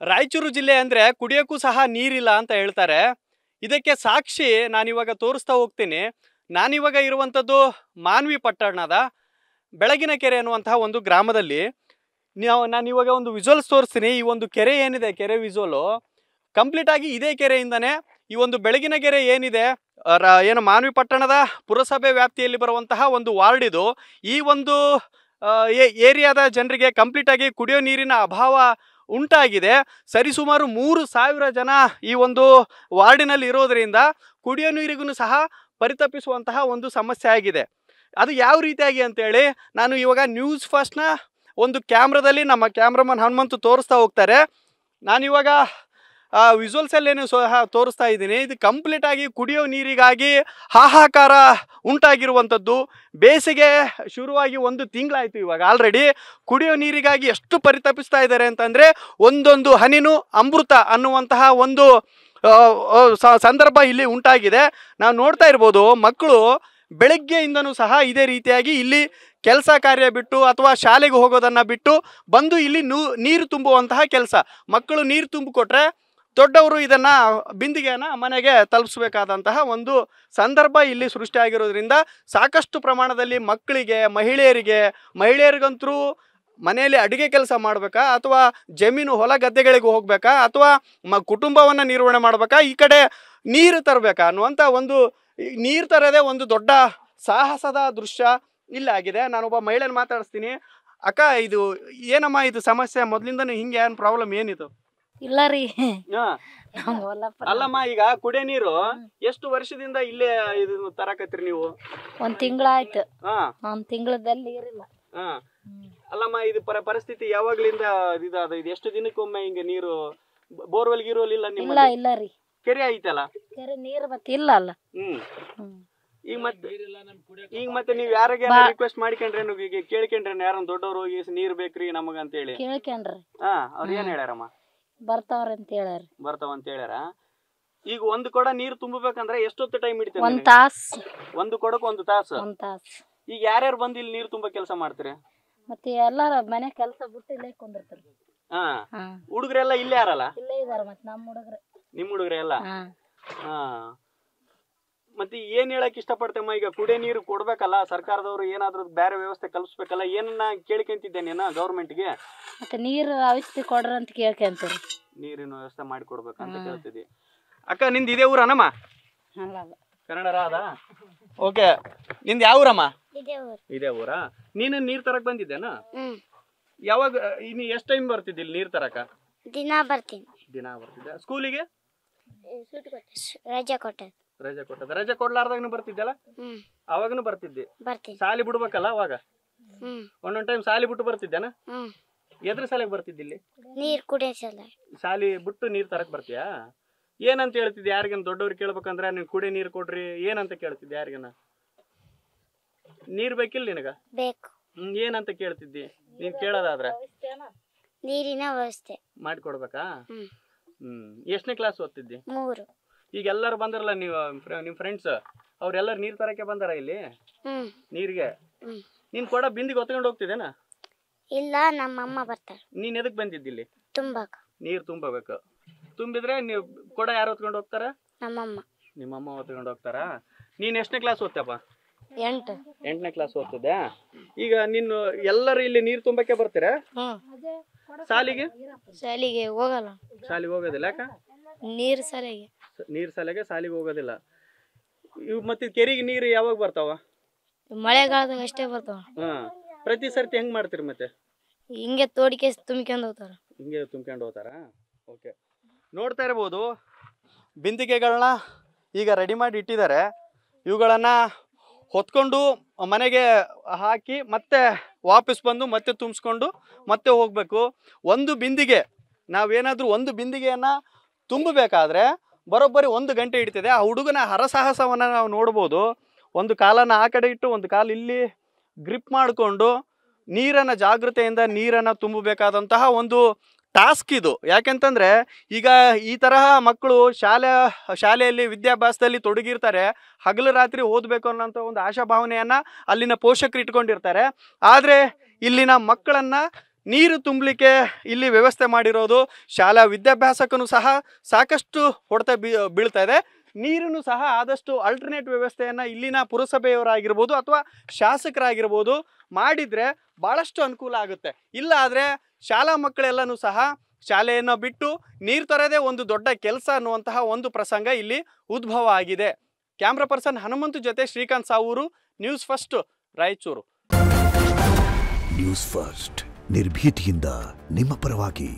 ರಾಯಚೂರು ಜಿಲ್ಲೆ ಅಂದರೆ ಕುಡಿಯೋಕ್ಕೂ ಸಹ ನೀರಿಲ್ಲ ಅಂತ ಹೇಳ್ತಾರೆ. ಇದಕ್ಕೆ ಸಾಕ್ಷಿ ನಾನಿವಾಗ ತೋರಿಸ್ತಾ ಹೋಗ್ತೀನಿ. ನಾನಿವಾಗ ಇರುವಂಥದ್ದು ಮಾನ್ವಿ ಪಟ್ಟಣದ ಬೆಳಗಿನ ಕೆರೆ ಅನ್ನುವಂತಹ ಒಂದು ಗ್ರಾಮದಲ್ಲಿ. ನಾನಿವಾಗ ಒಂದು ವಿಜುವಲ್ಸ್ ತೋರಿಸ್ತೀನಿ. ಈ ಒಂದು ಕೆರೆ ಏನಿದೆ, ಕೆರೆ ವಿಜುವಲು ಕಂಪ್ಲೀಟಾಗಿ ಇದೇ ಕೆರೆಯಿಂದನೇ ಈ ಒಂದು ಬೆಳಗಿನ ಕೆರೆ ಏನಿದೆ, ಏನು ಮಾನ್ವಿ ಪಟ್ಟಣದ ಪುರಸಭೆ ವ್ಯಾಪ್ತಿಯಲ್ಲಿ ಬರುವಂತಹ ಒಂದು ವಾರ್ಡ್ ಇದು. ಈ ಒಂದು ಏರಿಯಾದ ಜನರಿಗೆ ಕಂಪ್ಲೀಟಾಗಿ ಕುಡಿಯೋ ನೀರಿನ ಅಭಾವ ಉಂಟಾಗಿದೆ. ಸರಿಸುಮಾರು 3,000 ಜನ ಈ ಒಂದು ವಾರ್ಡಿನಲ್ಲಿ ಇರೋದರಿಂದ ಕುಡಿಯೋ ನೀರಿಗೂ ಸಹ ಪರಿತಪಿಸುವಂತಹ ಒಂದು ಸಮಸ್ಯೆ ಆಗಿದೆ. ಅದು ಯಾವ ರೀತಿಯಾಗಿ ಅಂತೇಳಿ ನಾನು ಇವಾಗ ನ್ಯೂಸ್ ಫಸ್ಟ್ನ ಒಂದು ಕ್ಯಾಮ್ರಾದಲ್ಲಿ ನಮ್ಮ ಕ್ಯಾಮ್ರಾಮನ್ ಹನುಮಂತು ತೋರಿಸ್ತಾ ಹೋಗ್ತಾರೆ. ನಾನಿವಾಗ ವಿಜುವಲ್ಸಲ್ಲೇನು ಸಹ ತೋರಿಸ್ತಾ ಇದ್ದೀನಿ. ಇದು ಕಂಪ್ಲೀಟಾಗಿ ಕುಡಿಯೋ ನೀರಿಗಾಗಿ ಹಾಹಾಕಾರ ಉಂಟಾಗಿರುವಂಥದ್ದು. ಬೇಸಿಗೆ ಶುರುವಾಗಿ 1 ತಿಂಗಳಾಯಿತು ಇವಾಗ ಆಲ್ರೆಡಿ. ಕುಡಿಯೋ ನೀರಿಗಾಗಿ ಎಷ್ಟು ಪರಿತಪಿಸ್ತಾ ಇದ್ದಾರೆ ಅಂತಂದರೆ ಒಂದೊಂದು ಹನಿನೂ ಅಮೃತ ಅನ್ನುವಂತಹ ಒಂದು ಸಂದರ್ಭ ಇಲ್ಲಿ ಉಂಟಾಗಿದೆ. ನಾವು ನೋಡ್ತಾ ಇರ್ಬೋದು, ಮಕ್ಕಳು ಬೆಳಗ್ಗೆಯಿಂದನೂ ಸಹ ಇದೇ ರೀತಿಯಾಗಿ ಇಲ್ಲಿ ಕೆಲಸ ಕಾರ್ಯ ಬಿಟ್ಟು ಅಥವಾ ಶಾಲೆಗೆ ಹೋಗೋದನ್ನು ಬಿಟ್ಟು ಬಂದು ಇಲ್ಲಿ ನೀರು ತುಂಬುವಂತಹ ಕೆಲಸ. ಮಕ್ಕಳು ನೀರು ತುಂಬಿಕೊಟ್ರೆ ದೊಡ್ಡವರು ಇದನ್ನು ಬಿಂದಿಗೆಯನ್ನು ಮನೆಗೆ ತಲುಪಿಸಬೇಕಾದಂತಹ ಒಂದು ಸಂದರ್ಭ ಇಲ್ಲಿ ಸೃಷ್ಟಿಯಾಗಿರೋದ್ರಿಂದ ಸಾಕಷ್ಟು ಪ್ರಮಾಣದಲ್ಲಿ ಮಕ್ಕಳಿಗೆ, ಮಹಿಳೆಯರಿಗಂತರೂ ಮನೆಯಲ್ಲಿ ಅಡುಗೆ ಕೆಲಸ ಮಾಡಬೇಕಾ ಅಥವಾ ಜಮೀನು ಹೊಲ ಗದ್ದೆಗಳಿಗೆ ಹೋಗಬೇಕಾ ಅಥವಾ ಕುಟುಂಬವನ್ನು ನಿರ್ವಹಣೆ ಮಾಡಬೇಕಾ, ಈ ಕಡೆ ನೀರು ತರಬೇಕಾ ಅನ್ನುವಂಥ ಒಂದು ನೀರು ತರದೇ ಒಂದು ದೊಡ್ಡ ಸಾಹಸದ ದೃಶ್ಯ ಇಲ್ಲಾಗಿದೆ. ನಾನೊಬ್ಬ ಮಹಿಳೆಯನ್ನು ಮಾತಾಡಿಸ್ತೀನಿ. ಅಕ್ಕ, ಇದು ಏನಮ್ಮ ಇದು ಸಮಸ್ಯೆ? ಮೊದಲಿಂದನೂ ಹಿಂಗೆ ಏನು ಪ್ರಾಬ್ಲಮ್ ಏನಿದು? ಇಲ್ಲ ರೀ, ಅಲ್ಲಮ್ಮ, ಈಗ ಕುಡಿಯೋ ನೀರು ಎಷ್ಟು ವರ್ಷದಿಂದ ಇಲ್ಲೇ ಇದು ತರಕತ್ರಿ ನೀವು? 1 ತಿಂಗಳಾಯ್ತು. 1 ತಿಂಗಳದಲ್ಲಿ ನೀರಿಲ್ಲ. ಅಲ್ಲಮ್ಮ, ಇದು ಪರಿಸ್ಥಿತಿ ಯಾವಾಗ್ಲಿಂದ ಇದಾದ? ಇದು ಎಷ್ಟು ದಿನಕ್ಕೊಮ್ಮೆ ಹಿಂಗೆ ನೀರು? ಬೋರ್ವೆಲ್ ಗೀರ್ವೆಲ್ ಇಲ್ಲ ನಿಮ್ಮ? ಇಲ್ಲ ರೀ, ಕೆರೆ ಐತಲ್ಲ, ಕೆರೆ ನೀರು ಮತ್ತೆ ಇಲ್ಲ ಅಲ್ಲ. ಈಗ ಮತ್ತೆ ನೀವ್ ಯಾರಿಗೆ ರಿಕ್ವೆಸ್ಟ್ ಮಾಡಿಕೊಂಡ್ರೇನು, ಈಗ ಕೇಳ್ಕೊಂಡ್ರೇನು? ಯಾರನ್ನ ದೊಡ್ಡವ್ರು ಹೋಗಿ ನೀರ್ ಬೇಕ್ರಿ ನಮಗ ಅಂತ ಹೇಳಿ ಕೇಳ್ಕೊಂಡ್ರಿ. ಅವ್ರ ಏನ್ ಹೇಳ್ಯಾರಮ್ಮ? ಬರ್ತಾವ್ರಂತ ಹೇಳ್ಯಾರ. ಬರ್ತಾವಂತ ಹೇಳ್ಯಾರ. ಈಗ 1 ಕೊಡ ನೀರ್ ತುಂಬಬೇಕಂದ್ರೆ ಎಷ್ಟೊತ್ತು ಟೈಮ್ ಹಿಡಿತೇನೆ? 1 ತಾಸು. 1 ಕೊಡಕ್ಕೆ 1 ತಾಸು. 1 ತಾಸು. ಈಗ ಯಾರ್ಯಾರು ಬಂದು ಇಲ್ಲಿ ನೀರ್ ತುಂಬ ಕೆಲಸ ಮಾಡ್ತೀರಿ? ಮತ್ತೆ ಎಲ್ಲಾರ ಮನೆ ಕೆಲಸ ಬಿಟ್ಟು ಇಲ್ಲೇ ಕುಂದಿರ್ತಾರೆ. ಹುಡುಗರೆಲ್ಲ ಇಲ್ಲೇ ಯಾರಲ್ಲ? ಇಲ್ಲೇ ಇದಾರ. ಮತ್ತೆ ನಮ್ಮ ಹುಡುಗ್ರೆ. ನಿಮ್ ಹುಡುಗ್ರೆ ಎಲ್ಲ? ಮತ್ತೆ ಏನ್ ಹೇಳಕ್ ಇಷ್ಟಪಡ್ತೇಮ್ಮ? ಈಗ ಕುಡಿಯೋ ನೀರು ಕೊಡ್ಬೇಕಲ್ಲ, ಸರ್ಕಾರದವರು ಏನಾದ್ರು ಬೇರೆ ವ್ಯವಸ್ಥೆ ಕಲ್ಪಿಸ್ಬೇಕಲ್ಲ, ಏನನ್ನ ಕೇಳ್ಕೊಂತಿದ್ದೆ ನೀನು ಗೌರ್ಮೆಂಟ್ಗೆ? ಮತ್ತೆ ನೀರು ಔಷಧಿ ಕೊಡ್ರ ಅಂತ ಕೇಳ್ಕೊಂತೀರಿ. ನೀರಿನ ವ್ಯವಸ್ಥೆ ಮಾಡಿ ಕೊಡ್ಬೇಕಂತ ಕೇಳ್ತಿದ್ದಿ. ಅಕ್ಕ, ನಿಂದ ಇದೇ ಊರನಮ್ಮ? ಕನ್ನಡ ರಾದ? ಓಕೆ, ನಿಂದ ಯಾವ ಊರಮ್ಮ? ಇದೇ ಊರಾ? ನೀನು ನೀರ್ ತರಕ್ ಬಂದಿದ್ದೇನಾ? ಯಾವಾಗ ಇನ್ನು ಎಷ್ಟು ಟೈಮ್ ಬರ್ತಿದ್ದಿಲ್ಲ ನೀರ್ ತರಕ? ದಿನ ಬರ್ತೀನಿ. ದಿನ ಬರ್ತಿದ್ದೆ. ಸ್ಕೂಲಿಗೆ ರಜೆ ಕೊಟ್ಟದ. ರಜೆ ಕೊಡ್ಲಾರ್ದಾಗನು ಬರ್ತಿದ್ದಲ್ಲ? ಅವಾಗನು ಬರ್ತಿದ್ದೆ. ಸಾಲಿ ಬಿಡ್ಬೇಕಲ್ಲ ಅವಾಗ? ಒಂದೊಂದ್ ಟೈಮ್ ಸಾಲಿ ಬಿಟ್ಟು ಬರ್ತಿದ್ದೇನ? ಎದ್ರ ಸಾಲಿಗೆ ಬರ್ತಿದ್ದಿಲ್ಲಿ? ನೀರ್ ಕುಡಿಯೋ ಸಾಲಿ ಬಿಟ್ಟು ನೀರ್ ತರಕ್ ಬರ್ತೀಯಾ? ಏನಂತ ಹೇಳ್ತಿದ್ದೆ? ಯಾರಿಗೇನು ದೊಡ್ಡವ್ರು ಕೇಳ್ಬೇಕಂದ್ರೆ ನೀನ್ ಕುಡಿಯೋ ನೀರ್ ಕೊಡ್ರಿ ಏನಂತ ಕೇಳ್ತಿದ್ದೆ? ಯಾರಿಗನ ನೀರ್ ಬೇಕಿಲ್ಲ ನಿನಗ? ಬೇಕು. ಏನಂತ ಕೇಳ್ತಿದ್ದಿ ನೀನ್ ಕೇಳೋದಾದ್ರ? ನೀರಿನ ವ್ಯವಸ್ಥೆ ಮಾಡಿಕೊಡ್ಬೇಕಾ? ಎಷ್ಟನೇ ಕ್ಲಾಸ್ ಓದ್ತಿದ್ದಿ? 3. ಈಗ ಎಲ್ಲರೂ ಬಂದಾರಲ್ಲ, ನೀವು ನಿಮ್ ಫ್ರೆಂಡ್ಸ್ ಅವ್ರೆಲ್ಲರೂ ನೀರ್ ತರಕ್ಕೆ ಬಂದಾರ ಇಲ್ಲಿ ನೀರಿಗೆ? ನೀನ್ ಕೊಡ ಬಿಂದಿಗೆ ಹೊತ್ಕೊಂಡು ಹೋಗ್ತಿದ್ದೇನಾ? ಇಲ್ಲ, ನಮ್ಮಮ್ಮ ಬರ್ತಾರೆ. ನೀನ್ ಎದಕ್ ಬಂದಿದ್ದಿಲ್ಲಿ? ತುಂಬಾಕ ನೀರ್ ತುಂಬಬೇಕು. ತುಂಬಿದ್ರೆ ನೀವು ಕೊಡ ಯಾರು ಹೊತ್ಕೊಂಡು ಹೋಗ್ತಾರ? ನಮ್ಮಮ್ಮ. ನಿಮ್ಮಮ್ಮ ಹೊತ್ಕೊಂಡು ಹೋಗ್ತಾರ. ನೀನ್ ಎಷ್ಟನೇ ಕ್ಲಾಸ್ ಓದ್ತಪ್ಪ? 8. 8ನೇ ಕ್ಲಾಸ್ ಓದ್ತಿದ್ದೆ. ಈಗ ನೀನು ಎಲ್ಲರೂ ಇಲ್ಲಿ ನೀರ್ ತುಂಬಕ್ಕೆ ಬರ್ತೀರಾ? ಶಾಲಿಗೆ ಹೋಗಲ್ಲ. ಶಾಲಿಗೆ ಹೋಗೋದಿಲ್ಲ? ಯಾಕ? ನೀರ್ ಸಾಲಿಗೆ ಶಾಲಿಗೆ ಹೋಗೋದಿಲ್ಲ. ಇವ್ ಮತ್ತೆ ಕೆರೆಗೆ ನೀರು ಯಾವಾಗ ಬರ್ತಾವ? ಮಳೆಗಾಲದಾಗ ಅಷ್ಟೇ ಬರ್ತಾವ. ಪ್ರತಿ ಸರ್ತಿ ಹೆಂಗ್ ಮಾಡ್ತೀರಿ ಮತ್ತೆ? ಹಿಂಗೆ ತೋಡಿಕೆ ತುಂಬಿಕೊಂಡು ಹೋಗ್ತಾರ. ಹಿಂಗೆ ತುಂಬ್ಕೊಂಡು ಹೋಗ್ತಾರ. ಓಕೆ, ನೋಡ್ತಾ ಇರ್ಬೋದು, ಬಿಂದಿಗೆಗಳನ್ನ ಈಗ ರೆಡಿ ಮಾಡಿ ಇಟ್ಟಿದ್ದಾರೆ. ಇವುಗಳನ್ನು ಹೊತ್ಕೊಂಡು ಮನೆಗೆ ಹಾಕಿ ಮತ್ತೆ ವಾಪಸ್ ಬಂದು ಮತ್ತೆ ತುಂಬಿಸ್ಕೊಂಡು ಮತ್ತೆ ಹೋಗಬೇಕು. ಒಂದು ಬಿಂದಿಗೆ ನಾವೇನಾದರೂ ಒಂದು ಬಿಂದಿಗೆಯನ್ನು ತುಂಬಬೇಕಾದ್ರೆ ಬರೋಬ್ಬರಿ 1 ಗಂಟೆ ಹಿಡಿತದೆ. ಆ ಹುಡುಗನ ಹರಸಾಹಸವನ್ನು ನಾವು ನೋಡ್ಬೋದು. ಒಂದು ಕಾಲನ್ನು ಆ ಕಡೆ ಇಟ್ಟು ಒಂದು ಕಾಲು ಇಲ್ಲಿ ಗ್ರಿಪ್ ಮಾಡಿಕೊಂಡು ನೀರನ್ನು ಜಾಗೃತೆಯಿಂದ ನೀರನ್ನು ತುಂಬಬೇಕಾದಂತಹ ಒಂದು ಟಾಸ್ಕ್ ಇದು. ಯಾಕೆಂತಂದರೆ ಈಗ ಈ ತರಹ ಮಕ್ಕಳು ಶಾಲೆಯಲ್ಲಿ ವಿದ್ಯಾಭ್ಯಾಸದಲ್ಲಿ ತೊಡಗಿರ್ತಾರೆ. ಹಗಲು ರಾತ್ರಿ ಓದಬೇಕು ಅನ್ನೋಂಥ ಒಂದು ಆಶಾಭಾವನೆಯನ್ನು ಅಲ್ಲಿನ ಪೋಷಕರು ಇಟ್ಕೊಂಡಿರ್ತಾರೆ. ಆದರೆ ಇಲ್ಲಿನ ಮಕ್ಕಳನ್ನು ನೀರು ತುಂಬಲಿಕ್ಕೆ ಇಲ್ಲಿ ವ್ಯವಸ್ಥೆ ಮಾಡಿರೋದು. ಶಾಲಾ ವಿದ್ಯಾಭ್ಯಾಸಕ್ಕೂ ಸಹ ಸಾಕಷ್ಟು ಹೊಡೆತ ಬೀಳ್ತಾ ಇದೆ. ನೀರನ್ನು ಸಹ ಆದಷ್ಟು ಆಲ್ಟರ್ನೇಟ್ ವ್ಯವಸ್ಥೆಯನ್ನು ಇಲ್ಲಿನ ಪುರಸಭೆಯವರಾಗಿರ್ಬೋದು ಅಥವಾ ಶಾಸಕರಾಗಿರ್ಬೋದು ಮಾಡಿದರೆ ಭಾಳಷ್ಟು ಅನುಕೂಲ ಆಗುತ್ತೆ. ಇಲ್ಲ ಆದರೆ ಶಾಲಾ ಮಕ್ಕಳೆಲ್ಲನೂ ಸಹ ಶಾಲೆಯನ್ನು ಬಿಟ್ಟು ನೀರು ತರೋದೇ ಒಂದು ದೊಡ್ಡ ಕೆಲಸ ಅನ್ನುವಂತಹ ಒಂದು ಪ್ರಸಂಗ ಇಲ್ಲಿ ಉದ್ಭವ ಆಗಿದೆ. ಕ್ಯಾಮ್ರಾ ಪರ್ಸನ್ ಹನುಮಂತು ಜೊತೆ Srikanth Savuru, news first, Raichur. News first ನಿರ್ಭೀತಿಯಿಂದ ನಿಮ್ಮ ಪರವಾಗಿ.